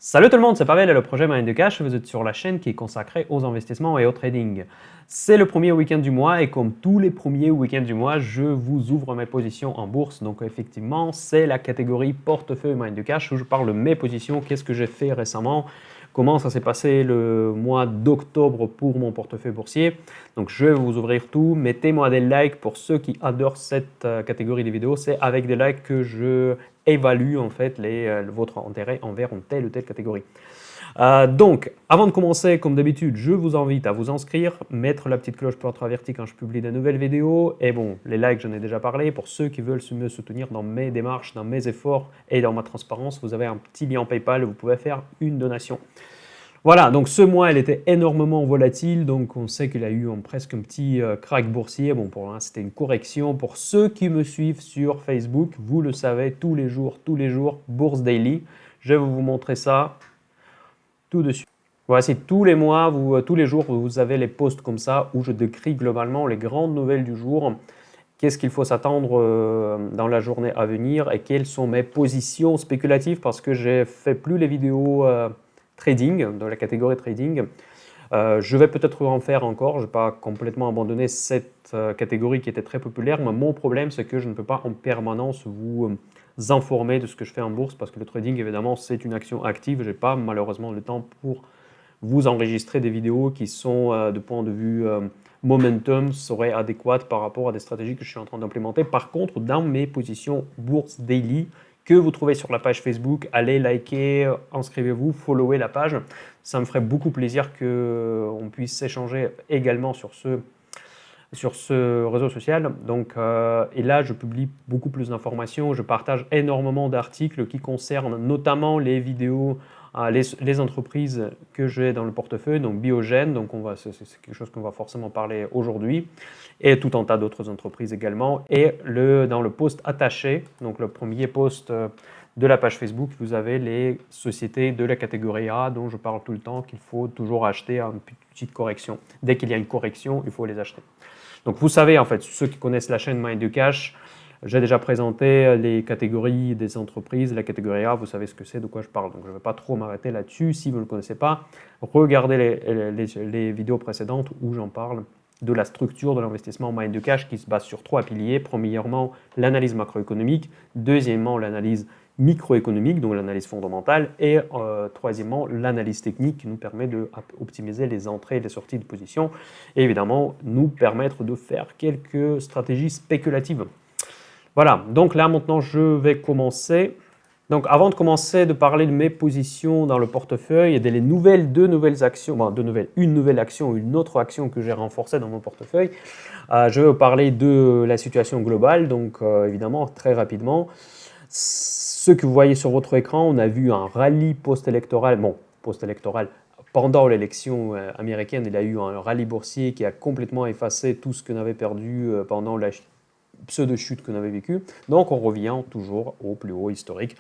Salut tout le monde, c'est Pavel et le projet Mind de Cash. Vous êtes sur la chaîne qui est consacrée aux investissements et au trading. C'est le premier week-end du mois et comme tous les premiers week-ends du mois, je vous ouvre mes positions en bourse. Donc effectivement, c'est la catégorie portefeuille Mind de Cash où je parle de mes positions, qu'est-ce que j'ai fait récemment, comment ça s'est passé le mois d'octobre pour mon portefeuille boursier. Donc je vais vous ouvrir tout. Mettez-moi des likes pour ceux qui adorent cette catégorie de vidéos. C'est avec des likes que je évalue en fait votre intérêt envers une telle ou telle catégorie. Donc, avant de commencer, comme d'habitude, je vous invite à vous inscrire, mettre la petite cloche pour être averti quand je publie de nouvelles vidéos. Et bon, les likes, j'en ai déjà parlé. Pour ceux qui veulent me soutenir dans mes démarches, dans mes efforts et dans ma transparence, vous avez un petit lien PayPal, vous pouvez faire une donation. Voilà, donc ce mois, elle était énormément volatile, donc on sait qu'il a eu presque un petit crack boursier. Bon, pour l'instant, c'était une correction. Pour ceux qui me suivent sur Facebook, vous le savez, tous les jours, Bourse Daily. Je vais vous montrer ça tout de suite. Voici, tous les mois, tous les jours, vous avez les posts comme ça où je décris globalement les grandes nouvelles du jour. Qu'est-ce qu'il faut s'attendre dans la journée à venir et quelles sont mes positions spéculatives parce que j'ai fait plus les vidéos trading, dans la catégorie trading. Je vais peut-être en faire encore, je ne vais pas complètement abandonner cette catégorie qui était très populaire, mais mon problème c'est que je ne peux pas en permanence vous informer de ce que je fais en bourse parce que le trading évidemment c'est une action active, je n'ai pas malheureusement le temps pour vous enregistrer des vidéos qui sont de point de vue momentum seraient adéquates par rapport à des stratégies que je suis en train d'implémenter. Par contre, dans mes positions bourse daily que vous trouvez sur la page Facebook, allez liker, inscrivez-vous, followez la page. Ça me ferait beaucoup plaisir qu'on puisse s'échanger également sur ce réseau social. Donc, et là, je publie beaucoup plus d'informations. Je partage énormément d'articles qui concernent notamment les vidéos, les entreprises que j'ai dans le portefeuille, donc Biogène, donc c'est quelque chose qu'on va forcément parler aujourd'hui, et tout un tas d'autres entreprises également. Et dans le post attaché, donc le premier post de la page Facebook, vous avez les sociétés de la catégorie A dont je parle tout le temps qu'il faut toujours acheter à une petite correction. Dès qu'il y a une correction, il faut les acheter. Donc vous savez, en fait, ceux qui connaissent la chaîne Mind de Cash, j'ai déjà présenté les catégories des entreprises. La catégorie A, vous savez ce que c'est, de quoi je parle. Donc je ne vais pas trop m'arrêter là-dessus. Si vous ne le connaissez pas, regardez les vidéos précédentes où j'en parle de la structure de l'investissement Mind de Cash qui se base sur 3 piliers. Premièrement, l'analyse macroéconomique. Deuxièmement, l'analyse microéconomique, donc l'analyse fondamentale, et troisièmement, l'analyse technique qui nous permet d'optimiser les entrées et les sorties de position, et évidemment nous permettre de faire quelques stratégies spéculatives. Voilà, donc là maintenant je vais commencer. Donc avant de commencer de parler de mes positions dans le portefeuille et deux nouvelles actions, une nouvelle action, une autre action que j'ai renforcée dans mon portefeuille, je vais vous parler de la situation globale, donc évidemment très rapidement. Ce que vous voyez sur votre écran, on a vu un rallye post-électoral. Bon, post-électoral, pendant l'élection américaine, il y a eu un rallye boursier qui a complètement effacé tout ce qu'on avait perdu pendant la pseudo-chute qu'on avait vécue. Donc on revient toujours au plus haut historique.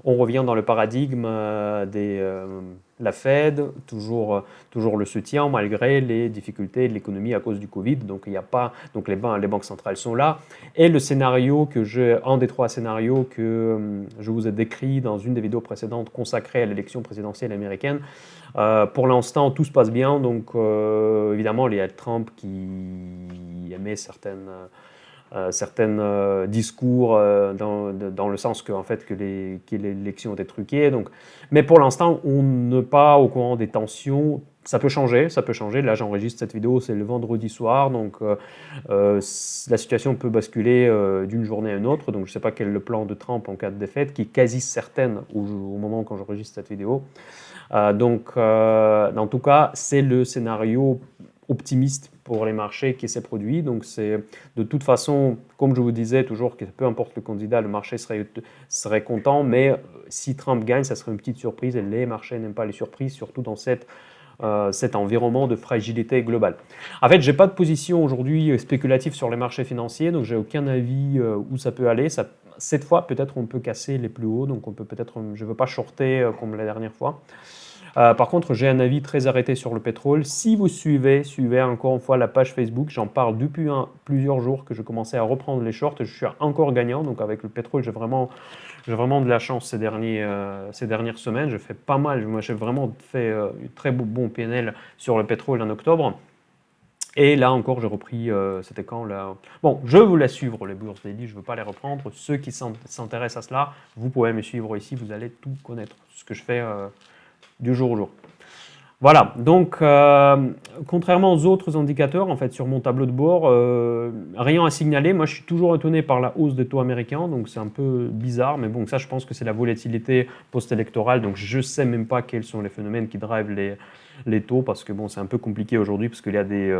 On revient dans le paradigme de la Fed, toujours le soutien malgré les difficultés de l'économie à cause du Covid. Donc, il y a pas, donc les banques centrales sont là. Et le scénario un des 3 scénarios que je vous ai décrit dans une des vidéos précédentes consacrée à l'élection présidentielle américaine, pour l'instant, tout se passe bien. Donc, évidemment, il y a Trump qui émet certains discours dans le sens que l'élection était truquée. Donc, mais pour l'instant, on n'est pas au courant des tensions. Ça peut changer. Là, j'enregistre cette vidéo, c'est le vendredi soir, donc la situation peut basculer d'une journée à une autre. Donc, je ne sais pas quel est le plan de Trump en cas de défaite, qui est quasi certaine au moment quand j'enregistre cette vidéo. Donc, en tout cas, c'est le scénario optimiste pour les marchés qui s'est produit. Donc, c'est de toute façon, comme je vous disais toujours, que peu importe le candidat, le marché serait content. Mais si Trump gagne, ça serait une petite surprise. Et les marchés n'aiment pas les surprises, surtout dans cet environnement de fragilité globale. En fait, je n'ai pas de position aujourd'hui spéculative sur les marchés financiers, donc je n'ai aucun avis où ça peut aller. Cette fois, peut-être on peut casser les plus hauts, donc je ne veux pas shorter comme la dernière fois. Par contre, j'ai un avis très arrêté sur le pétrole. Si vous suivez encore une fois la page Facebook, j'en parle plusieurs jours que je commençais à reprendre les shorts. Je suis encore gagnant, donc avec le pétrole, j'ai vraiment j'ai vraiment de la chance ces dernières semaines. Je fais pas mal. Moi, j'ai vraiment fait un très bon PNL sur le pétrole en octobre. Et là encore, j'ai repris, c'était quand là? Bon, je vous laisse suivre les bourses daily, je ne veux pas les reprendre. Ceux qui s'intéressent à cela, vous pouvez me suivre ici, vous allez tout connaître, ce que je fais du jour au jour. Voilà, donc contrairement aux autres indicateurs, en fait, sur mon tableau de bord, rien à signaler. Moi, je suis toujours étonné par la hausse des taux américains, donc c'est un peu bizarre, mais bon, ça, je pense que c'est la volatilité post-électorale, donc je ne sais même pas quels sont les phénomènes qui drivent les taux, parce que bon, c'est un peu compliqué aujourd'hui, parce qu'il y a des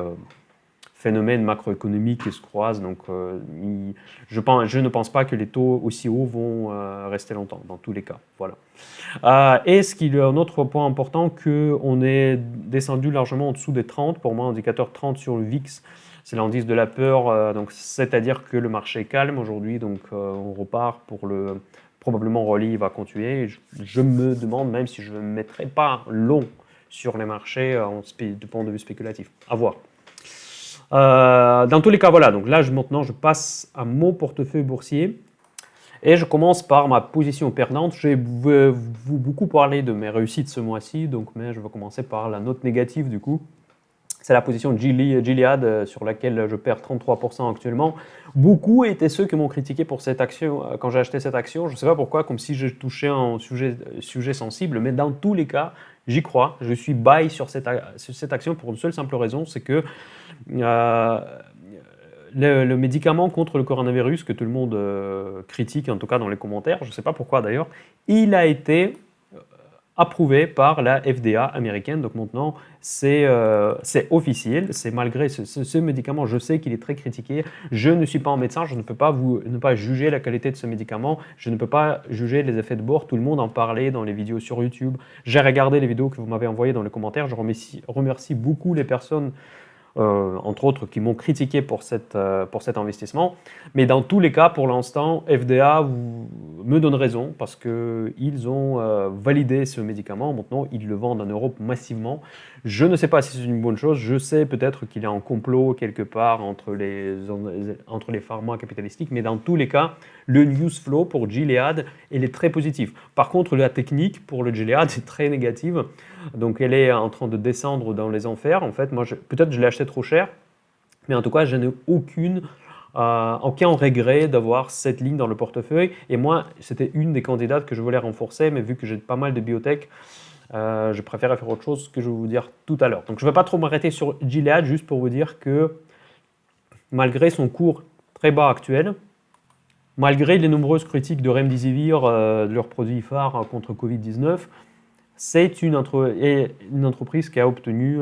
phénomènes macroéconomiques qui se croisent, donc je ne pense pas que les taux aussi hauts vont rester longtemps, dans tous les cas. Voilà. Et ce qui est un autre point important, qu'on est descendu largement en dessous des 30, pour moi, indicateur 30 sur le VIX, c'est l'indice de la peur, donc c'est-à-dire que le marché est calme aujourd'hui, donc on repart pour le probablement rallye va continuer. Je me demande même si je ne me mettrai pas long sur les marchés du point de vue spéculatif. À voir. Dans tous les cas, voilà. Donc là, maintenant, je passe à mon portefeuille boursier. Et je commence par ma position perdante. Je vais vous beaucoup parler de mes réussites ce mois-ci, mais je vais commencer par la note négative du coup. C'est la position Gilead sur laquelle je perds 33% actuellement. Beaucoup étaient ceux qui m'ont critiqué pour cette action quand j'ai acheté cette action. Je ne sais pas pourquoi, comme si je touchais un sujet sensible, mais dans tous les cas, j'y crois. Je suis buy sur cette action pour une seule simple raison, c'est que le médicament contre le coronavirus que tout le monde critique, en tout cas dans les commentaires, je ne sais pas pourquoi d'ailleurs, il a été approuvé par la FDA américaine. Donc maintenant, c'est officiel. C'est malgré ce médicament, je sais qu'il est très critiqué. Je ne suis pas un médecin, je ne peux pas ne pas juger la qualité de ce médicament. Je ne peux pas juger les effets de bord. Tout le monde en parlait dans les vidéos sur YouTube. J'ai regardé les vidéos que vous m'avez envoyées dans les commentaires. Je remercie beaucoup les personnes entre autres, qui m'ont critiqué pour cet investissement. Mais dans tous les cas, pour l'instant, FDA me donne raison parce qu'ils ont validé ce médicament. Maintenant, ils le vendent en Europe massivement. Je ne sais pas si c'est une bonne chose. Je sais peut-être qu'il y a un complot quelque part entre les pharma capitalistiques. Mais dans tous les cas, le news flow pour Gilead, il est très positif. Par contre, la technique pour le Gilead est très négative. Donc elle est en train de descendre dans les enfers. En fait, moi, peut-être je l'ai acheté trop cher, mais en tout cas, je n'ai aucun regret d'avoir cette ligne dans le portefeuille. Et moi, c'était une des candidates que je voulais renforcer, mais vu que j'ai pas mal de biotech, je préfère faire autre chose que je vais vous dire tout à l'heure. Donc je ne vais pas trop m'arrêter sur Gilead, juste pour vous dire que malgré son cours très bas actuel, malgré les nombreuses critiques de Remdesivir, de leurs produits phares contre Covid-19, c'est une entreprise qui a obtenu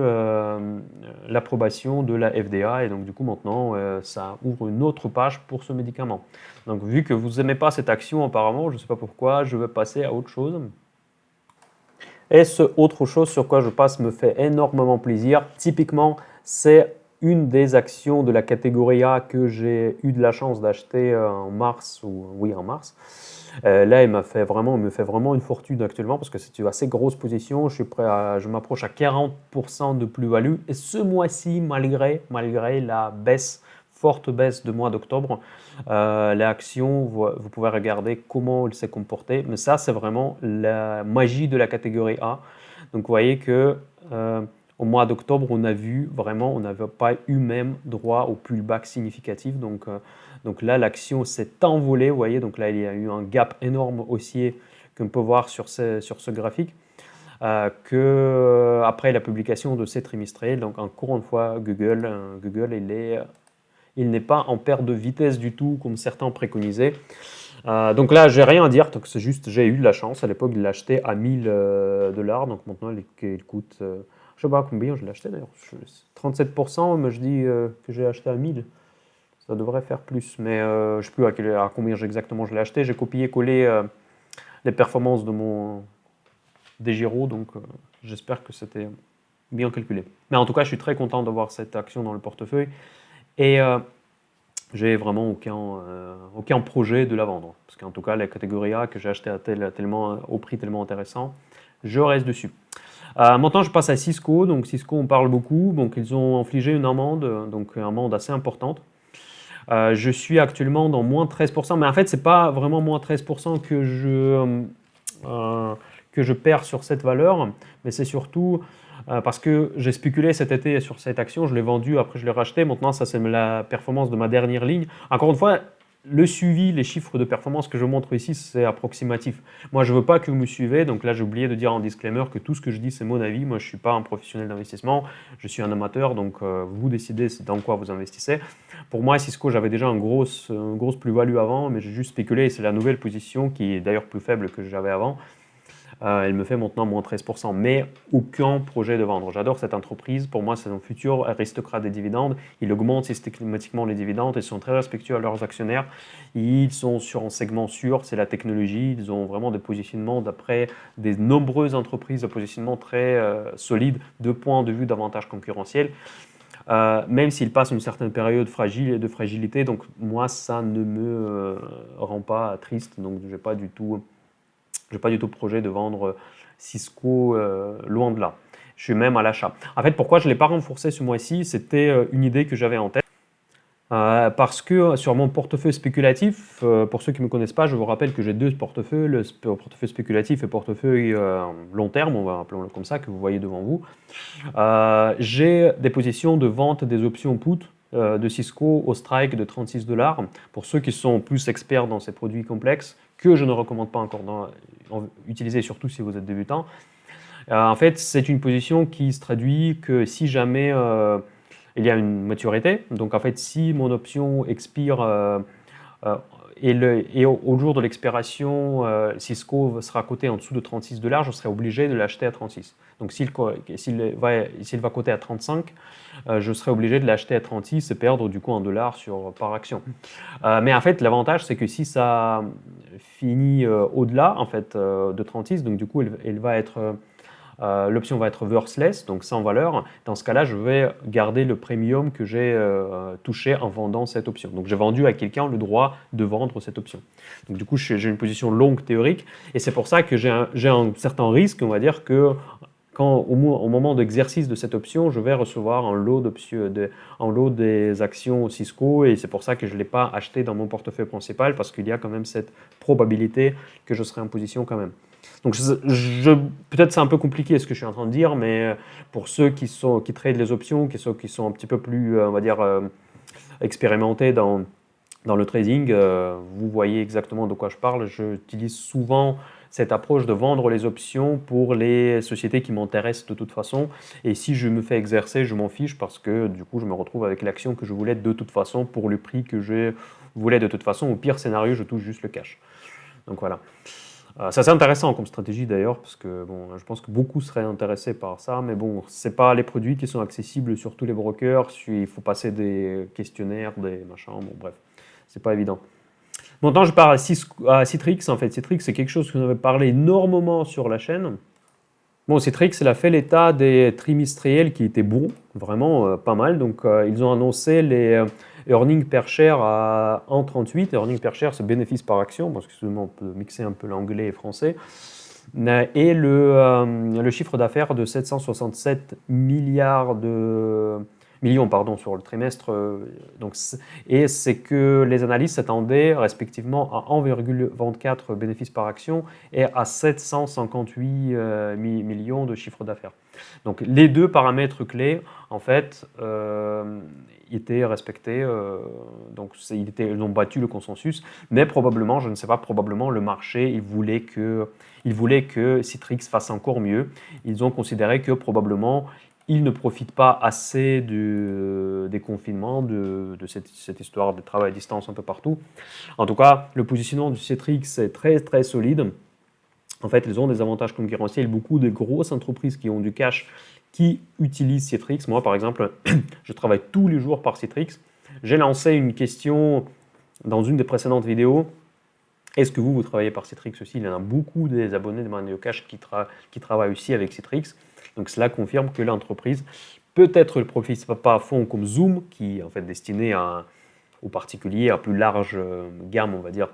l'approbation de la FDA et donc du coup maintenant ça ouvre une autre page pour ce médicament. Donc vu que vous n'aimez pas cette action apparemment, je ne sais pas pourquoi, je vais passer à autre chose. Et ce autre chose sur quoi je passe me fait énormément plaisir. Typiquement, c'est une des actions de la catégorie A que j'ai eu de la chance d'acheter en mars. Là, il me fait vraiment une fortune actuellement parce que c'est une assez grosse position. Je m'approche à 40% de plus-value. Et ce mois-ci, malgré la forte baisse de mois d'octobre, l'action, vous pouvez regarder comment elle s'est comportée. Mais ça, c'est vraiment la magie de la catégorie A. Donc, vous voyez que au mois d'octobre, on n'avait pas eu même droit au pullback significatif. Donc là, l'action s'est envolée, vous voyez, donc là, il y a eu un gap énorme haussier qu'on peut voir sur ce graphique, après la publication de ces trimestriels. Donc encore une fois, Google il n'est pas en perte de vitesse du tout, comme certains préconisaient. Donc là, j'ai rien à dire, donc c'est juste, j'ai eu de la chance. À l'époque, il l'achetait à 1000 $, donc maintenant, il coûte, je ne sais pas combien je l'ai acheté d'ailleurs, 37%, mais je dis que j'ai acheté à 1000. Ça devrait faire plus, mais je ne sais plus à combien exactement je l'ai acheté. J'ai copié-collé les performances des Giro, donc j'espère que c'était bien calculé. Mais en tout cas, je suis très content d'avoir cette action dans le portefeuille et j'ai vraiment aucun projet de la vendre. Parce qu'en tout cas, la catégorie A que j'ai acheté au prix tellement intéressant, je reste dessus. Maintenant, je passe à Cisco. Donc Cisco, on parle beaucoup. Donc ils ont infligé une amende assez importante. Je suis actuellement dans moins 13%, mais en fait, c'est pas vraiment moins 13% que je perds sur cette valeur, mais c'est surtout parce que j'ai spéculé cet été sur cette action, je l'ai vendue, après je l'ai rachetée. Maintenant, ça, c'est la performance de ma dernière ligne. Encore une fois, le suivi, les chiffres de performance que je montre ici, c'est approximatif. Moi, je ne veux pas que vous me suivez. Donc là, j'ai oublié de dire en disclaimer que tout ce que je dis, c'est mon avis. Moi, je ne suis pas un professionnel d'investissement. Je suis un amateur. Donc, vous décidez dans quoi vous investissez. Pour moi, Cisco, j'avais déjà une grosse plus-value avant, mais j'ai juste spéculé. C'est la nouvelle position qui est d'ailleurs plus faible que j'avais avant. Elle me fait maintenant moins 13%, mais aucun projet de vendre. J'adore cette entreprise. Pour moi, c'est un futur aristocrate des dividendes. Ils augmentent systématiquement les dividendes. Ils sont très respectueux à leurs actionnaires. Ils sont sur un segment sûr, c'est la technologie. Ils ont vraiment des positionnements d'après des nombreuses entreprises de positionnement très solides de point de vue d'avantage concurrentiel. Même s'ils passent une certaine période de fragilité. Donc moi, ça ne me rend pas triste. Donc je n'ai pas du tout projet de vendre Cisco, loin de là. Je suis même à l'achat. En fait, pourquoi je ne l'ai pas renforcé ce mois-ci? C'était une idée que j'avais en tête. Parce que sur mon portefeuille spéculatif, pour ceux qui ne me connaissent pas, je vous rappelle que j'ai deux portefeuilles, le portefeuille spéculatif et le portefeuille long terme, on va appeler comme ça, que vous voyez devant vous. J'ai des positions de vente des options put de Cisco au strike de 36$. Pour ceux qui sont plus experts dans ces produits complexes, que je ne recommande pas encore utiliser, surtout si vous êtes débutant. En fait, c'est une position qui se traduit que si jamais il y a une maturité, donc en fait, si mon option expire et au jour de l'expiration, Cisco sera coté en dessous de 36$, je serai obligé de l'acheter à 36. Donc s'il va coter à 35, je serai obligé de l'acheter à 36 et perdre du coup $1 par action. Mais en fait, l'avantage, c'est que si ça finit au-delà en fait, de 36, donc du coup, l'option va être worthless, donc sans valeur. Dans ce cas-là, je vais garder le premium que j'ai touché en vendant cette option. Donc j'ai vendu à quelqu'un le droit de vendre cette option. Donc du coup, j'ai une position longue théorique et c'est pour ça que j'ai un certain risque, on va dire, que au moment d'exercice de cette option, je vais recevoir un lot des actions Cisco et c'est pour ça que je ne l'ai pas acheté dans mon portefeuille principal parce qu'il y a quand même cette probabilité que je serai en position quand même. Donc peut-être c'est un peu compliqué ce que je suis en train de dire, mais pour ceux qui tradent les options, qui sont un petit peu plus, on va dire, expérimentés dans le trading, vous voyez exactement de quoi je parle. J'utilise souvent cette approche de vendre les options pour les sociétés qui m'intéressent de toute façon. Et si je me fais exercer, je m'en fiche parce que du coup, je me retrouve avec l'action que je voulais de toute façon pour le prix que je voulais de toute façon. Au pire scénario, je touche juste le cash. Donc voilà. C'est assez intéressant comme stratégie d'ailleurs, parce que bon, je pense que beaucoup seraient intéressés par ça, mais bon, ce n'est pas les produits qui sont accessibles sur tous les brokers, il faut passer des questionnaires, des machins, bon bref, c'est pas évident. Maintenant, je parle à Citrix. En fait, Citrix, c'est quelque chose que nous avons parlé énormément sur la chaîne. Bon, Citrix, il a fait l'état des trimestriels qui étaient bons, vraiment pas mal. Donc, ils ont annoncé les earnings per share à 1,38. Earnings per share, c'est bénéfice par action, parce que souvent on peut mixer un peu l'anglais et le français. Et le chiffre d'affaires de 767 millions sur le trimestre. Et c'est que les analystes s'attendaient respectivement à 1,24 bénéfices par action et à 758 millions de chiffre d'affaires. Donc les deux paramètres clés, en fait, étaient respectés. Donc ils ont battu le consensus, mais probablement, je ne sais pas, probablement le marché, il voulait que Citrix fasse encore mieux. Ils ont considéré que probablement ils ne profitent pas assez des confinements, de cette histoire de travail à distance un peu partout. En tout cas, le positionnement du Citrix est très très solide. En fait, ils ont des avantages concurrentiels. Beaucoup de grosses entreprises qui ont du cash qui utilisent Citrix. Moi, par exemple, je travaille tous les jours par Citrix. J'ai lancé une question dans une des précédentes vidéos. Est-ce que vous travaillez par Citrix aussi? Il y en a beaucoup des abonnés de Money Cash qui travaillent aussi avec Citrix. Donc cela confirme que l'entreprise, peut-être ne profite pas à fond comme Zoom, qui est en fait destiné aux particuliers, à plus large gamme, on va dire,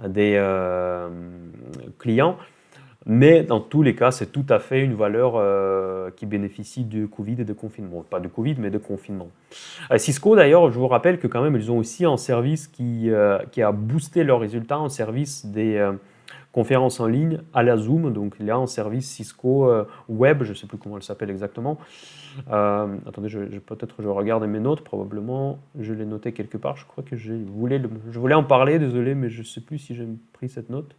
des clients. Mais dans tous les cas, c'est tout à fait une valeur qui bénéficie du Covid et de confinement. Pas de Covid, mais de confinement. Cisco, d'ailleurs, je vous rappelle que quand même, ils ont aussi un service qui a boosté leurs résultats, un service des conférences en ligne à la Zoom. Donc, il y a un service Cisco Web, je ne sais plus comment elle s'appelle exactement. Attendez, peut-être je regarde mes notes, probablement, je l'ai noté quelque part. Je crois que je voulais en parler, désolé, mais je ne sais plus si j'ai pris cette note.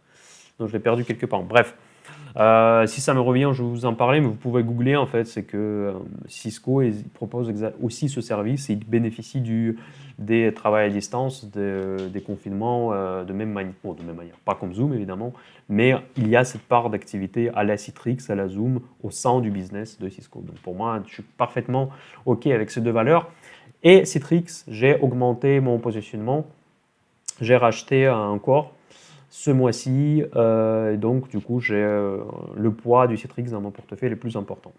Non, je l'ai perdu quelque part. Bref. Si ça me revient, je vais vous en parler, mais vous pouvez googler en fait. C'est que Cisco propose aussi ce service et il bénéficie des travaux à distance, des confinements de même manière. Bon, de même manière, pas comme Zoom évidemment, mais il y a cette part d'activité à la Citrix, à la Zoom, au sein du business de Cisco. Donc pour moi, je suis parfaitement OK avec ces deux valeurs. Et Citrix, j'ai augmenté mon positionnement. J'ai racheté un corps ce mois-ci. Donc, du coup, j'ai le poids du Citrix dans mon portefeuille le plus important.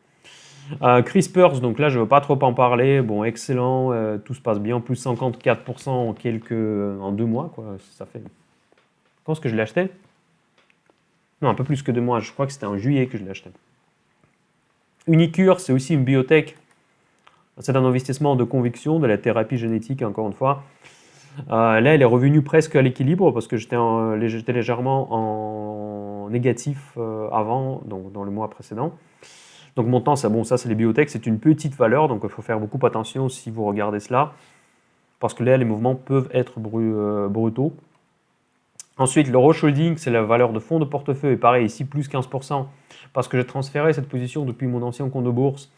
CRISPR, donc là, je ne veux pas trop en parler. Bon, excellent, tout se passe bien. Plus 54% en 2 mois. Quoi. Ça fait... Quand est-ce que je l'ai acheté? Non, un peu plus que 2 mois. Je crois que c'était en juillet que je l'ai acheté. Unicure, c'est aussi une biotech. C'est un investissement de conviction, de la thérapie génétique, encore une fois. Là, elle est revenue presque à l'équilibre parce que j'étais légèrement en négatif avant, donc dans le mois précédent. Donc mon temps, c'est bon, ça c'est les biotech, c'est une petite valeur, donc il faut faire beaucoup attention si vous regardez cela, parce que là, les mouvements peuvent être brutaux. Ensuite, le Roche Holding, c'est la valeur de fonds de portefeuille, pareil, ici plus 15%, parce que j'ai transféré cette position depuis mon ancien compte de bourse,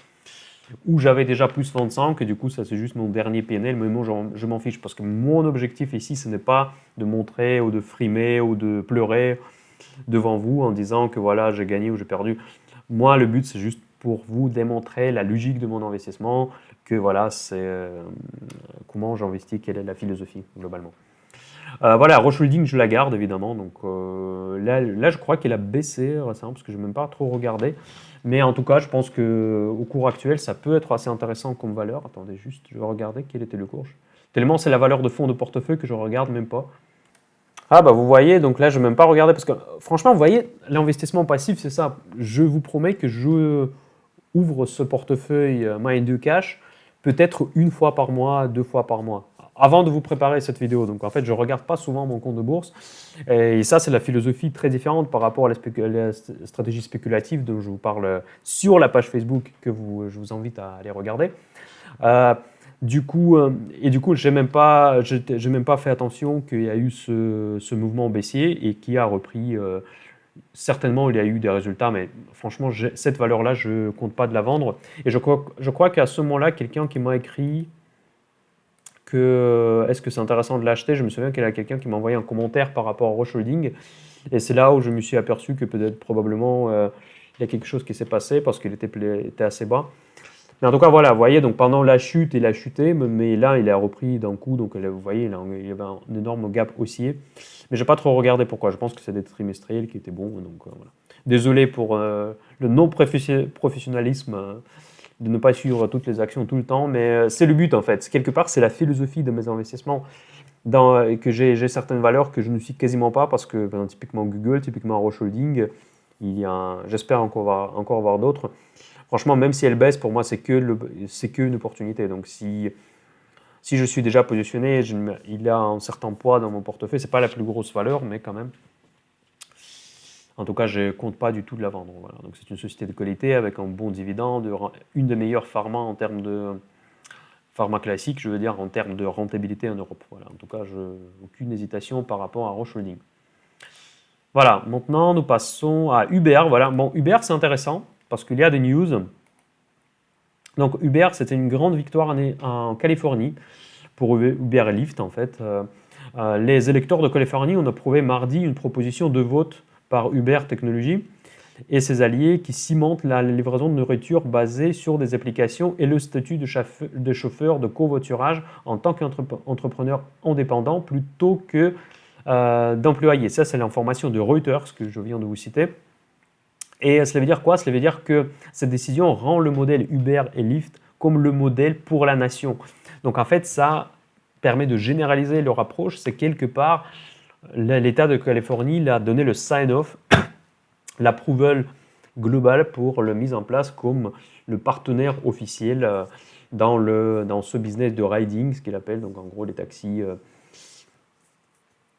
où j'avais déjà plus 25, et du coup, ça c'est juste mon dernier PNL, mais moi je m'en fiche, parce que mon objectif ici, ce n'est pas de montrer ou de frimer ou de pleurer devant vous en disant que voilà, j'ai gagné ou j'ai perdu. Moi, le but, c'est juste pour vous démontrer la logique de mon investissement, que voilà, c'est comment j'investis, quelle est la philosophie globalement. Voilà, Roche Holding, je la garde évidemment. Donc là, je crois qu'elle a baissé récemment parce que je n'ai même pas trop regardé. Mais en tout cas, je pense qu'au cours actuel, ça peut être assez intéressant comme valeur. Attendez, juste, je vais regarder quel était le cours. Tellement c'est la valeur de fonds de portefeuille que je ne regarde même pas. Ah bah vous voyez, donc là je ne vais même pas regarder parce que franchement, vous voyez, l'investissement passif, c'est ça. Je vous promets que je ouvre ce portefeuille Mind Cash peut-être une fois par mois, 2 fois par mois, avant de vous préparer cette vidéo. Donc en fait, je ne regarde pas souvent mon compte de bourse. Et ça, c'est la philosophie très différente par rapport à la stratégie spéculative dont je vous parle sur la page Facebook que je vous invite à aller regarder. Du coup, je n'ai même pas fait attention qu'il y a eu ce mouvement baissier et qui a repris. Certainement, il y a eu des résultats, mais franchement, cette valeur-là, je ne compte pas de la vendre. Et je crois qu'à ce moment-là, quelqu'un qui m'a écrit que est-ce que c'est intéressant de l'acheter, je me souviens qu'il y a quelqu'un qui m'a envoyé un commentaire par rapport à Roche Holding. Et c'est là où je me suis aperçu que peut-être probablement il y a quelque chose qui s'est passé parce qu'il était assez bas. Mais en tout cas, voilà, vous voyez, donc pendant la chute, il a chuté, mais là, il a repris d'un coup. Donc, vous voyez, il y avait un énorme gap haussier. Mais je n'ai pas trop regardé pourquoi. Je pense que c'est des trimestriels qui étaient bons. Donc, voilà. Désolé pour le non-professionnalisme de ne pas suivre toutes les actions tout le temps, mais c'est le but en fait. Quelque part, c'est la philosophie de mes investissements que j'ai certaines valeurs que je ne suis quasiment pas parce que, typiquement Google, typiquement Roche Holding, j'espère encore voir d'autres. Franchement, même si elle baisse, pour moi, c'est que une opportunité. Donc, si je suis déjà positionné, il a un certain poids dans mon portefeuille. Ce n'est pas la plus grosse valeur, mais quand même. En tout cas, je ne compte pas du tout de la vendre. Voilà. Donc, c'est une société de qualité avec un bon dividende, une des meilleures pharma en termes de pharma classique, je veux dire en termes de rentabilité en Europe. Voilà. En tout cas, aucune hésitation par rapport à Roche Holding. Voilà, maintenant nous passons à Uber. Voilà. Bon, Uber, c'est intéressant parce qu'il y a des news. Donc Uber, c'était une grande victoire en Californie pour Uber et Lyft en fait. Les électeurs de Californie ont approuvé mardi une proposition de vote par Uber Technologies et ses alliés qui cimentent la livraison de nourriture basée sur des applications et le statut de chauffeur de covoiturage en tant qu'entrepreneur indépendant plutôt que d'employé. Ça, c'est l'information de Reuters que je viens de vous citer. Et cela veut dire quoi? Cela veut dire que cette décision rend le modèle Uber et Lyft comme le modèle pour la nation. Donc en fait, ça permet de généraliser leur approche. C'est quelque part, l'État de Californie a donné le sign-off l'approval global pour la mise en place comme le partenaire officiel dans ce business de riding, ce qu'il appelle, donc en gros les taxis.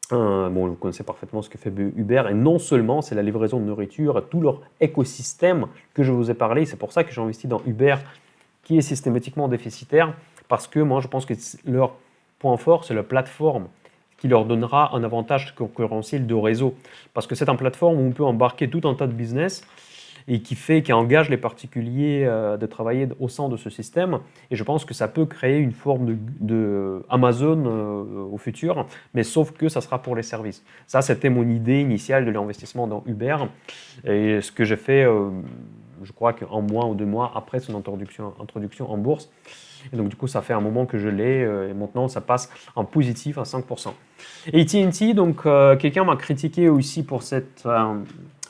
Bon, vous connaissez parfaitement ce que fait Uber, et non seulement c'est la livraison de nourriture, tout leur écosystème que je vous ai parlé, c'est pour ça que j'ai investi dans Uber, qui est systématiquement déficitaire, parce que moi je pense que leur point fort, c'est la plateforme qui leur donnera un avantage concurrentiel de réseau, parce que c'est une plateforme où on peut embarquer tout un tas de business, et qui engage les particuliers de travailler au sein de ce système. Et je pense que ça peut créer une forme de Amazon au futur, mais sauf que ça sera pour les services. Ça, c'était mon idée initiale de l'investissement dans Uber. Et ce que j'ai fait, je crois qu'un mois ou 2 mois après son introduction en bourse. Et donc, du coup, ça fait un moment que je l'ai, et maintenant, ça passe en positif à 5%. Et AT&T, donc, quelqu'un m'a critiqué aussi pour cette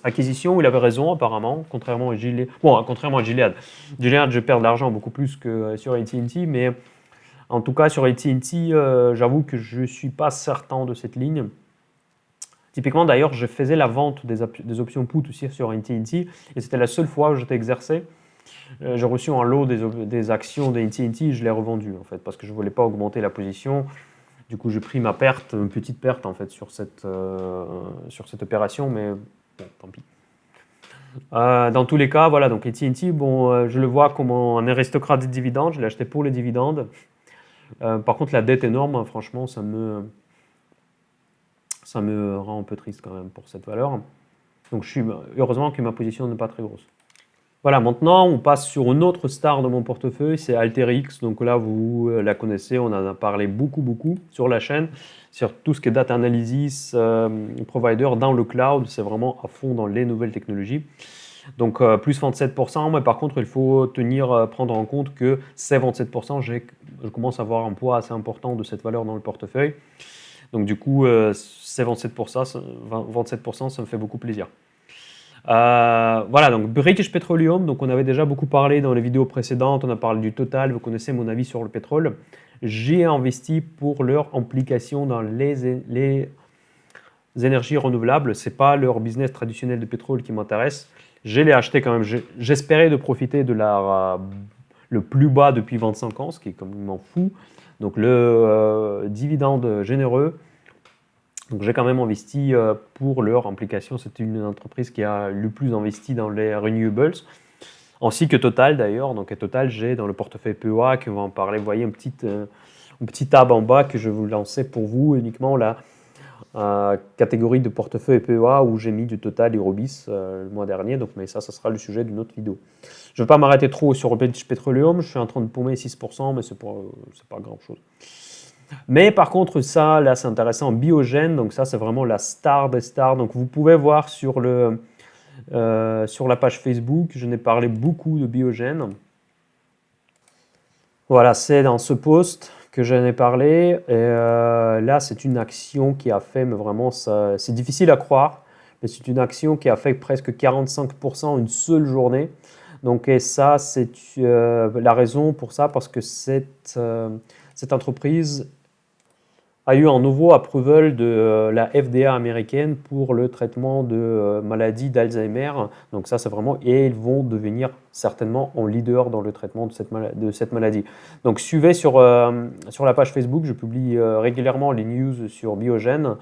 acquisition, où il avait raison apparemment, contrairement à Gilead. Bon, contrairement à Gilead. Gilead, je perds de l'argent beaucoup plus que sur AT&T, mais en tout cas sur AT&T, j'avoue que je ne suis pas certain de cette ligne. Typiquement, d'ailleurs, je faisais la vente des options put aussi sur AT&T, et c'était la seule fois où j'étais exercé. J'ai reçu un lot des actions de AT&T, je l'ai revendu en fait, parce que je ne voulais pas augmenter la position. Du coup, j'ai pris ma perte, une petite perte en fait sur cette opération, mais bon, tant pis. Dans tous les cas, voilà, donc AT&T, bon, je le vois comme un aristocrate des dividendes, je l'ai acheté pour les dividendes. Par contre, la dette énorme, franchement, ça me rend un peu triste quand même pour cette valeur. Donc, heureusement que ma position n'est pas très grosse. Voilà, maintenant, on passe sur une autre star de mon portefeuille, c'est AlterX. Donc là, vous la connaissez, on en a parlé beaucoup sur la chaîne, sur tout ce qui est data analysis, provider dans le cloud, c'est vraiment à fond dans les nouvelles technologies. Donc plus 27%, mais par contre, il faut prendre en compte que ces 27%, je commence à avoir un poids assez important de cette valeur dans le portefeuille. Donc du coup, ces 27%, ça me fait beaucoup plaisir. Voilà, donc British Petroleum, donc on avait déjà beaucoup parlé dans les vidéos précédentes, on a parlé du Total, vous connaissez mon avis sur le pétrole. J'ai investi pour leur implication dans les énergies renouvelables, c'est pas leur business traditionnel de pétrole qui m'intéresse. Je l'ai acheté quand même, j'espérais de profiter de le plus bas depuis 25 ans, ce qui est complètement fou. Donc le dividende généreux. Donc j'ai quand même investi pour leur implication. C'est une entreprise qui a le plus investi dans les renewables, ainsi que Total d'ailleurs. Donc à Total, j'ai dans le portefeuille PEA, qu'on va en parler. Vous voyez un petit tab en bas que je vais vous lancer pour vous, uniquement la catégorie de portefeuille PEA où j'ai mis du Total et Robis le mois dernier. Donc, mais ça sera le sujet d'une autre vidéo. Je ne vais pas m'arrêter trop sur British Petroleum. Je suis en train de paumer 6%, mais c'est pas grand-chose. Mais par contre, ça, là, c'est intéressant, Biogène, donc ça, c'est vraiment la star des stars. Donc, vous pouvez voir sur la page Facebook, je n'ai parlé beaucoup de Biogène. Voilà, c'est dans ce post que j'en ai parlé. Et là, c'est une action qui a fait, mais vraiment, c'est difficile à croire, mais c'est une action qui a fait presque 45% une seule journée. Donc, et ça, c'est la raison pour ça, parce que cette entreprise a eu un nouveau approval de la FDA américaine pour le traitement de maladie d'Alzheimer. Donc ça, c'est vraiment... Et ils vont devenir certainement un leader dans le traitement de cette maladie. Donc suivez sur la page Facebook, je publie régulièrement les news sur Biogène.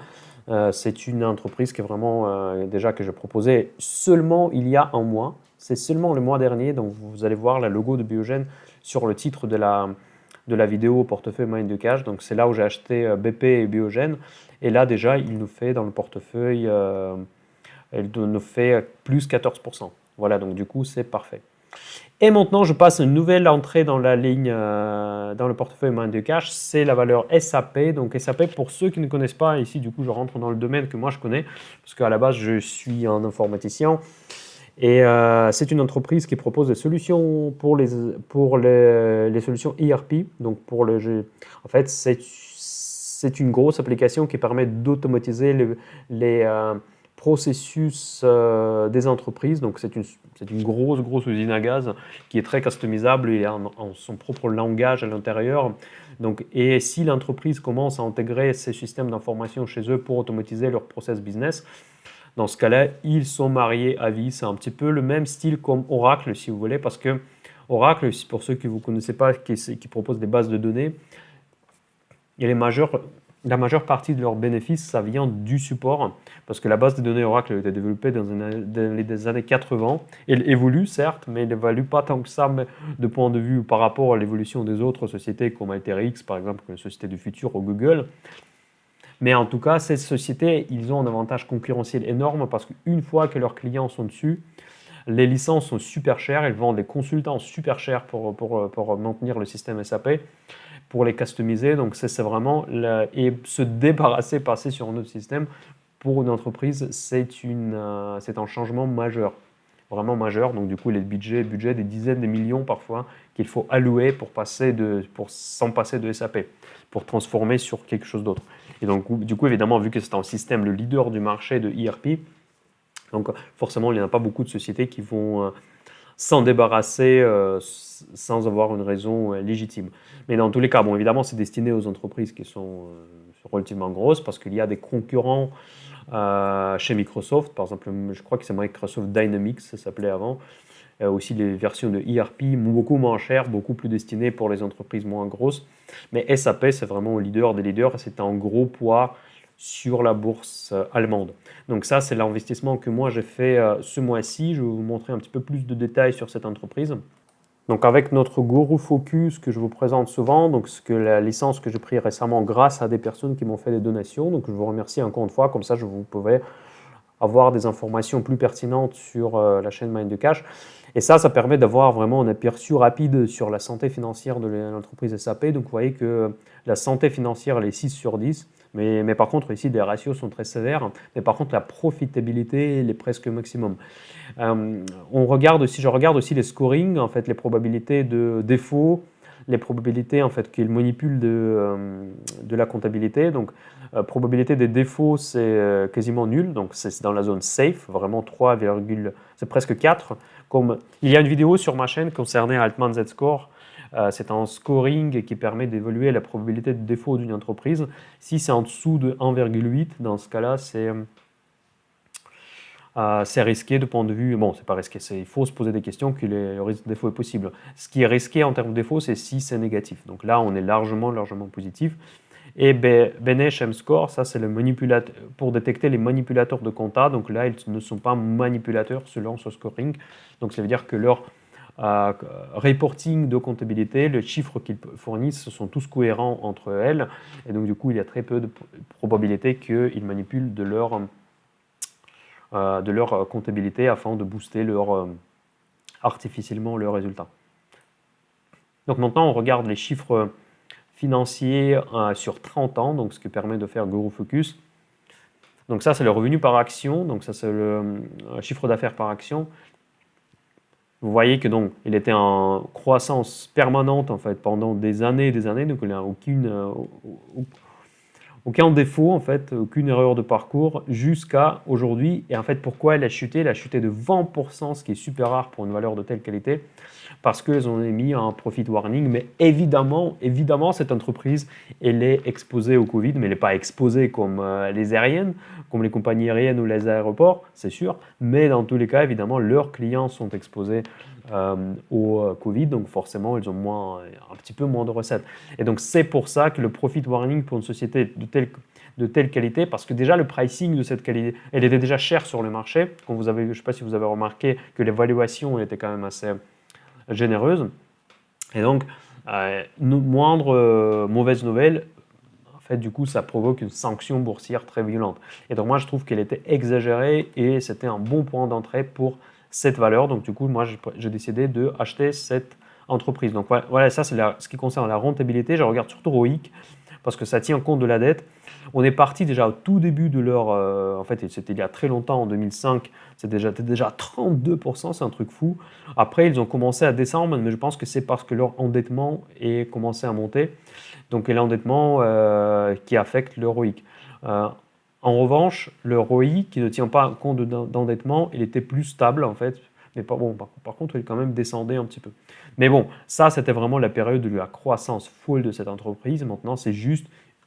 C'est une entreprise qui est vraiment, déjà que je proposais seulement il y a un mois. C'est seulement le mois dernier, donc vous allez voir le logo de Biogène sur le titre de la vidéo portefeuille Mind de Cash. Donc c'est là où j'ai acheté BP et Biogène. Et là déjà, il nous fait dans le portefeuille, il nous fait plus 14%. Voilà, donc du coup, c'est parfait. Et maintenant, je passe une nouvelle entrée dans la ligne, dans le portefeuille Mind de Cash, c'est la valeur SAP. Donc SAP, pour ceux qui ne connaissent pas, ici du coup, je rentre dans le domaine que moi je connais, parce qu'à la base, je suis un informaticien. Et c'est une entreprise qui propose des solutions pour les solutions ERP. Donc en fait, c'est une grosse application qui permet d'automatiser les processus des entreprises. Donc c'est une grosse usine à gaz qui est très customisable. Il a son propre langage à l'intérieur. Donc, et si l'entreprise commence à intégrer ces systèmes d'information chez eux pour automatiser leur process business, Dans ce cas-là, ils sont mariés à vie. C'est un petit peu le même style comme Oracle, si vous voulez, parce que Oracle, pour ceux qui ne vous connaissez pas, qui propose des bases de données, et la majeure partie de leurs bénéfices, ça vient du support, parce que la base de données Oracle a été développée dans les années 80. Elle évolue, certes, mais elle n'évolue pas tant que ça de point de vue par rapport à l'évolution des autres sociétés, comme Alteryx, par exemple, la société du futur, ou Google. Mais en tout cas, ces sociétés, ils ont un avantage concurrentiel énorme, parce qu'une fois que leurs clients sont dessus, les licences sont super chères, ils vendent des consultants super chers pour maintenir le système SAP, pour les customiser. Donc c'est vraiment, et se débarrasser, passer sur un autre système, pour une entreprise, c'est un changement majeur, vraiment majeur. Donc du coup, les budgets des dizaines de millions parfois qu'il faut allouer pour s'en passer de SAP, pour transformer sur quelque chose d'autre. Et donc du coup, évidemment, vu que c'est un système, le leader du marché de ERP, donc forcément, il n'y en a pas beaucoup de sociétés qui vont s'en débarrasser sans avoir une raison légitime. Mais dans tous les cas, bon, évidemment, c'est destiné aux entreprises qui sont relativement grosses, parce qu'il y a des concurrents chez Microsoft. Par exemple, je crois que c'est Microsoft Dynamics, ça s'appelait avant. Aussi les versions de ERP, beaucoup moins chères, beaucoup plus destinées pour les entreprises moins grosses. Mais SAP, c'est vraiment le leader des leaders, et c'est un gros poids sur la bourse allemande. Donc ça, c'est l'investissement que moi j'ai fait ce mois-ci. Je vais vous montrer un petit peu plus de détails sur cette entreprise. Donc avec notre Guru Focus que je vous présente souvent, donc la licence que j'ai prise récemment grâce à des personnes qui m'ont fait des donations. Donc je vous remercie encore une fois, comme ça vous pouvez avoir des informations plus pertinentes sur la chaîne Mind de Cash. Et ça permet d'avoir vraiment un aperçu rapide sur la santé financière de l'entreprise SAP. Donc vous voyez que la santé financière, elle est 6 sur 10. Mais par contre, ici, les ratios sont très sévères. Mais par contre, la profitabilité, elle est presque maximum. Je regarde aussi les scorings, en fait, les probabilités de défaut, les probabilités en fait qu'il manipule de la comptabilité. Donc, probabilité des défauts, c'est quasiment nul. Donc, c'est dans la zone safe, vraiment 3, c'est presque 4. Comme, il y a une vidéo sur ma chaîne concernée Altman Z-Score. C'est un scoring qui permet d'évaluer la probabilité de défaut d'une entreprise. Si c'est en dessous de 1,8, dans ce cas-là, c'est risqué de point de vue. Bon, c'est pas risqué, il faut se poser des questions que le risque de défaut est possible. Ce qui est risqué en termes de défaut, c'est si c'est négatif. Donc là, on est largement positif. Et Benech M-Score, ça c'est le manipulateur pour détecter les manipulateurs de compta. Donc là, ils ne sont pas manipulateurs selon ce scoring. Donc ça veut dire que leur reporting de comptabilité, les chiffres qu'ils fournissent sont tous cohérents entre elles. Et donc du coup, il y a très peu de probabilité qu'ils manipulent de leur comptabilité afin de booster artificiellement leurs résultats. Donc maintenant, on regarde les chiffres financiers sur 30 ans, donc ce qui permet de faire Guru Focus. Donc ça, c'est le revenu par action, donc ça, c'est le chiffre d'affaires par action. Vous voyez que donc, il était en croissance permanente en fait pendant des années et des années, donc il n'y a aucun défaut, en fait, aucune erreur de parcours jusqu'à aujourd'hui. Et en fait, pourquoi elle a chuté? Elle a chuté de 20%, ce qui est super rare pour une valeur de telle qualité, parce qu'elles ont mis un profit warning. Mais évidemment, cette entreprise, elle est exposée au Covid, mais elle n'est pas exposée comme les aériennes, comme les compagnies aériennes ou les aéroports, c'est sûr. Mais dans tous les cas, évidemment, leurs clients sont exposés au Covid, donc forcément, ils ont un petit peu moins de recettes. Et donc, c'est pour ça que le profit warning pour une société de telle qualité, parce que déjà, le pricing de cette qualité, elle était déjà chère sur le marché. Je ne sais pas si vous avez remarqué que l'évaluation était quand même assez généreuse. Et donc, moindre mauvaise nouvelle, en fait, du coup, ça provoque une sanction boursière très violente. Et donc, moi, je trouve qu'elle était exagérée et c'était un bon point d'entrée pour cette valeur. Donc, du coup, moi, j'ai décidé d'acheter cette entreprise. Donc, voilà, ça, c'est ce qui concerne la rentabilité. Je regarde surtout ROIC parce que ça tient compte de la dette. On est parti déjà au tout début de leur... en fait, c'était il y a très longtemps, en 2005, c'était déjà 32%, c'est un truc fou. Après, ils ont commencé à descendre, mais je pense que c'est parce que leur endettement est commencé à monter. Donc, l'endettement qui affecte le ROIC. En revanche, le ROI, qui ne tient pas compte d'endettement, il était plus stable en fait. Mais par contre, il quand même descendait un petit peu. Mais bon, ça, c'était vraiment la période de la croissance folle de cette entreprise. Maintenant, c'est juste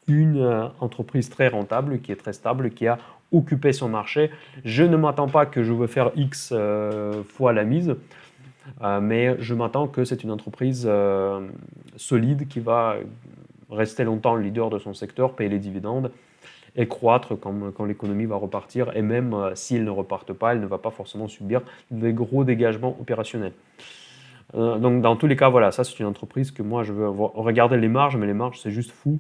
une entreprise très rentable, qui est très stable, qui a occupé son marché. Je ne m'attends pas que je veux faire X fois la mise, mais je m'attends que c'est une entreprise solide qui va rester longtemps le leader de son secteur, payer les dividendes et croître quand l'économie va repartir. Et même s'ils ne repartent pas, elle ne va pas forcément subir des gros dégagements opérationnels. Donc dans tous les cas, voilà, ça c'est une entreprise que moi je veux regarder les marges, mais les marges c'est juste fou.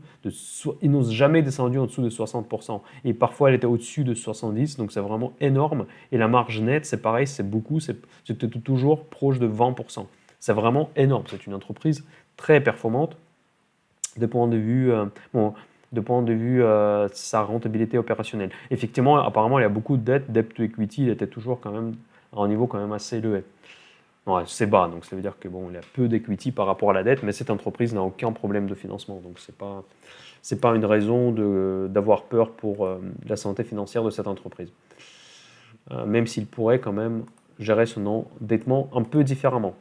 Ils n'ont jamais descendu en dessous de 60%. Et parfois elle était au-dessus de 70%, donc c'est vraiment énorme. Et la marge nette, c'est pareil, c'est beaucoup, c'était toujours proche de 20%. C'est vraiment énorme, c'est une entreprise très performante de point de vue, sa rentabilité opérationnelle. Effectivement, apparemment il y a beaucoup de dettes, debt to equity, il était toujours quand même à un niveau quand même assez élevé. Ouais, c'est bas, donc ça veut dire que bon, il y a peu d'equity par rapport à la dette, mais cette entreprise n'a aucun problème de financement, donc c'est pas une raison d'avoir peur pour la santé financière de cette entreprise. Même s'il pourrait quand même gérer son endettement un peu différemment.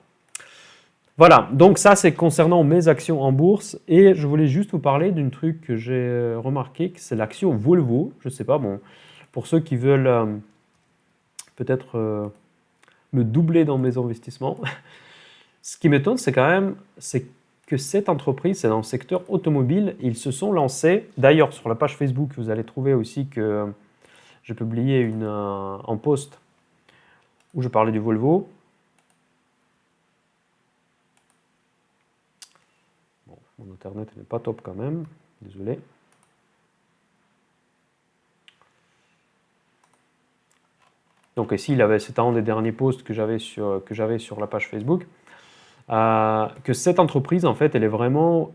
Voilà, donc ça c'est concernant mes actions en bourse, et je voulais juste vous parler d'un truc que j'ai remarqué, que c'est l'action Volvo. Je sais pas, bon, pour ceux qui veulent peut-être me doubler dans mes investissements. Ce qui m'étonne, c'est que cette entreprise, c'est dans le secteur automobile. Ils se sont lancés. D'ailleurs, sur la page Facebook, vous allez trouver aussi que j'ai publié un post où je parlais du Volvo. Bon, mon internet n'est pas top quand même. Désolé. Donc ici, c'était un des derniers posts que j'avais sur la page Facebook. Que cette entreprise, en fait, elle est vraiment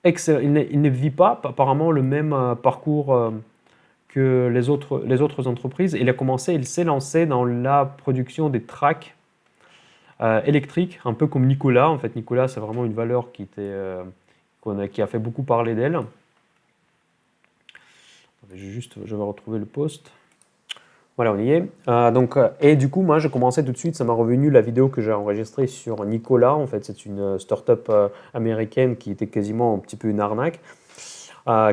il ne vit pas apparemment le même parcours que les autres entreprises. Il s'est lancé dans la production des tracks électriques, un peu comme Nikola. En fait, Nikola, c'est vraiment une valeur qui a fait beaucoup parler d'elle. Je vais retrouver le post. Voilà, on y est. Et du coup, moi, j'ai commencé tout de suite, ça m'a revenu la vidéo que j'ai enregistrée sur Nikola. En fait, c'est une start-up américaine qui était quasiment un petit peu une arnaque,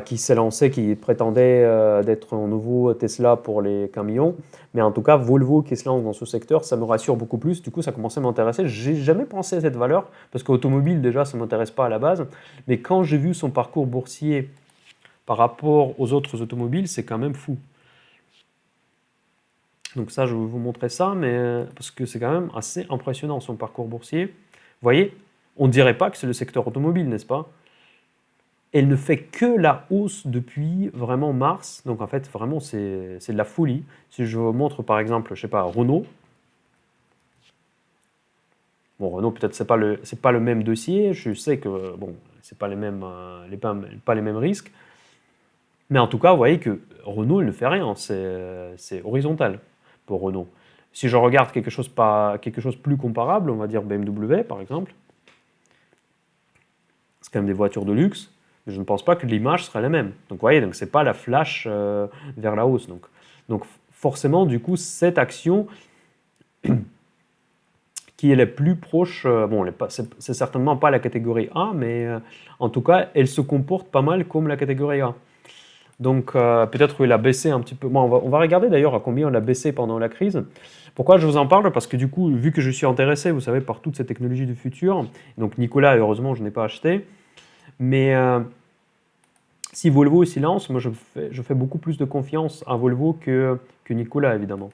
qui s'est lancée, qui prétendait d'être un nouveau Tesla pour les camions. Mais en tout cas, Volvo qui se lance dans ce secteur, ça me rassure beaucoup plus. Du coup, ça commençait à m'intéresser. J'ai jamais pensé à cette valeur, parce qu'automobile, déjà, ça ne m'intéresse pas à la base. Mais quand j'ai vu son parcours boursier par rapport aux autres automobiles, c'est quand même fou. Donc ça, je vais vous montrer ça, mais parce que c'est quand même assez impressionnant son parcours boursier. Vous voyez, on ne dirait pas que c'est le secteur automobile, n'est-ce pas? Elle ne fait que la hausse depuis vraiment mars. Donc en fait, vraiment, c'est de la folie. Si je vous montre par exemple, je sais pas, Renault. Bon, Renault, peut-être c'est pas le même dossier. Je sais que bon, c'est pas les mêmes, pas les mêmes risques. Mais en tout cas, vous voyez que Renault, il ne fait rien. C'est horizontal pour Renault. Si je regarde quelque chose plus comparable, on va dire BMW par exemple, c'est quand même des voitures de luxe, mais je ne pense pas que l'image serait la même. Donc vous voyez, donc c'est pas la flash vers la hausse. Donc forcément, du coup, cette action qui est la plus proche, bon, c'est certainement pas la catégorie A, mais en tout cas, elle se comporte pas mal comme la catégorie A. Donc peut-être qu'il a baissé un petit peu. Bon, on va regarder d'ailleurs à combien on l'a baissé pendant la crise. Pourquoi je vous en parle? Parce que du coup, vu que je suis intéressé, vous savez, par toutes ces technologies du futur, donc Nikola, heureusement, je n'ai pas acheté, mais si Volvo s'y lance, moi je fais beaucoup plus de confiance à Volvo que Nikola, évidemment.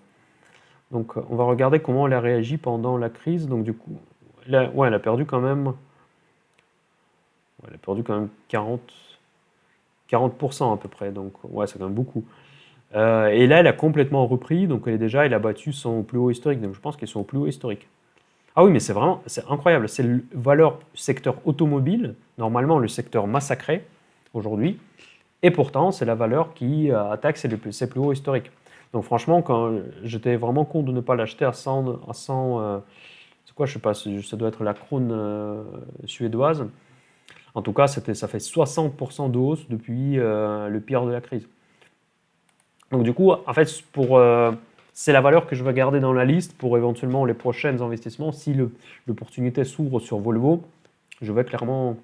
Donc on va regarder comment elle a réagi pendant la crise. Donc du coup, elle a perdu quand même, elle a perdu quand même 40% à peu près, donc ouais, c'est quand même beaucoup. Et là, elle a complètement repris, donc elle a battu son plus haut historique, donc je pense qu'elle est son plus haut historique. Ah oui, mais c'est incroyable, c'est le valeur secteur automobile, normalement le secteur massacré aujourd'hui, et pourtant c'est la valeur qui attaque ses plus hauts historiques. Donc franchement, quand j'étais vraiment con de ne pas l'acheter à 100, c'est quoi, je sais pas, ça doit être la krone suédoise. En tout cas, ça fait 60% de hausse depuis le pire de la crise. Donc du coup, en fait, c'est la valeur que je vais garder dans la liste pour éventuellement les prochains investissements. Si l'opportunité s'ouvre sur Volvo, je vais clairement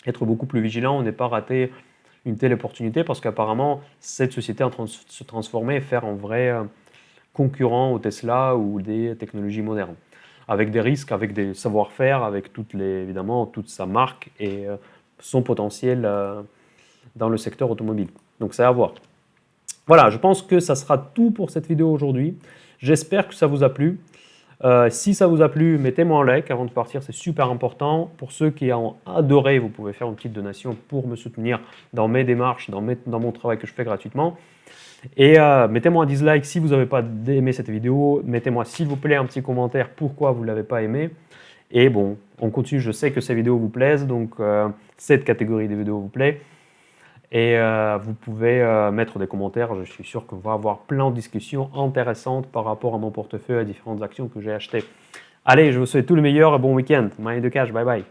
être beaucoup plus vigilant, ne pas rater une telle opportunité parce qu'apparemment, cette société est en train de se transformer et faire un vrai concurrent au Tesla ou des technologies modernes. Avec des risques, avec des savoir-faire, avec évidemment toute sa marque et son potentiel dans le secteur automobile. Donc c'est à voir. Voilà, je pense que ça sera tout pour cette vidéo aujourd'hui. J'espère que ça vous a plu. Si ça vous a plu, mettez-moi un like avant de partir, c'est super important. Pour ceux qui ont adoré, vous pouvez faire une petite donation pour me soutenir dans mes démarches, dans mon travail que je fais gratuitement. Et mettez-moi un dislike si vous n'avez pas aimé cette vidéo. Mettez-moi s'il vous plaît un petit commentaire pourquoi vous ne l'avez pas aimé. Et bon, on continue, je sais que ces vidéos vous plaisent, donc cette catégorie de vidéos vous plaît. Et vous pouvez mettre des commentaires, je suis sûr qu'on va avoir plein de discussions intéressantes par rapport à mon portefeuille et à différentes actions que j'ai achetées. Allez, je vous souhaite tout le meilleur et bon week-end. Money in the Cash, bye bye.